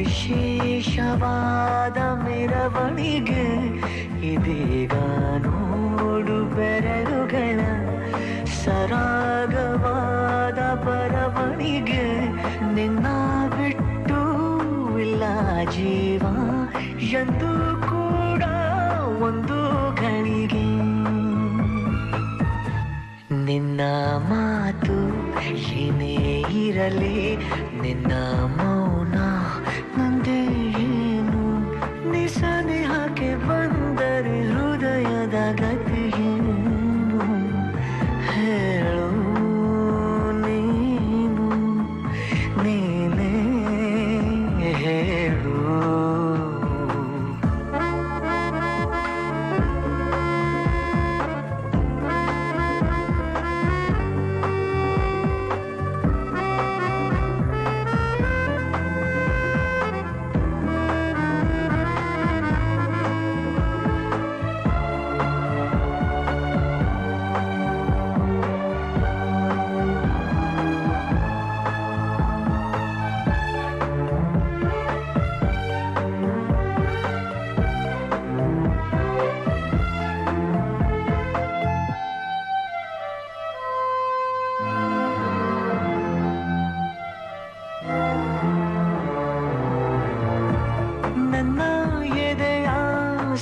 ವಿಶೇಷವಾದ ಮೆರವಣಿಗೆ ಇದೀಗ ನೋಡು ಬೆರಳುಗಳ ಸರಾಗವಾದ ಬರವಣಿಗೆ ನಿನ್ನ ಬಿಟ್ಟು ಇಲ್ಲ ಜೀವ ಎಂದು ಕೂಡ ಒಂದು ಗಳಿಗೆ ನಿನ್ನ ಮಾತು ಏನೇ ಇರಲಿ ನಿನ್ನ ಮೌನ ನಂದೇ ಏನು ನಿಸನೇಹಕ್ಕೆ ಬಂದರೆ ಹೃದಯದ ಗತಿಯೇನು ಹೇಳು ನೀನು ನೀನೇ ಹೇಳು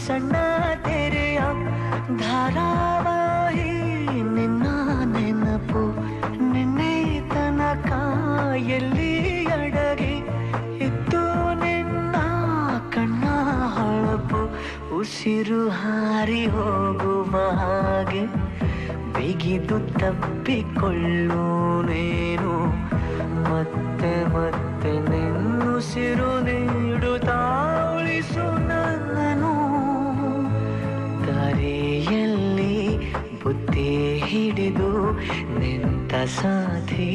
ಸಣ್ಣ ತೆರೆಯ ಧಾರಾವಾಹಿ ನಿನ್ನ ನೆನಪು ನಿನ್ನೆ ತನಕ ಎಲ್ಲಿ ಅಡಗಿ ಇತ್ತು ನಿನ್ನ ಕಣ್ಣ ಹೊಳಪು ಉಸಿರು ಹಾರಿ ಹೋಗುವ ಹಾಗೆ ಬಿಗಿದು ತಪ್ಪಿಕೊಳ್ಳು ನೀನು ಮತ್ತೆ ಮತ್ತೆ ನಿನ್ನುಸಿರು ನೀಡುತ್ತಾ ಉಳಿಸು ನನ್ನನು ದಾರಿಯಲ್ಲಿ ಬುದ್ಧಿ ಹಿಡಿದು ನಿಂತ ಸಾಧಿ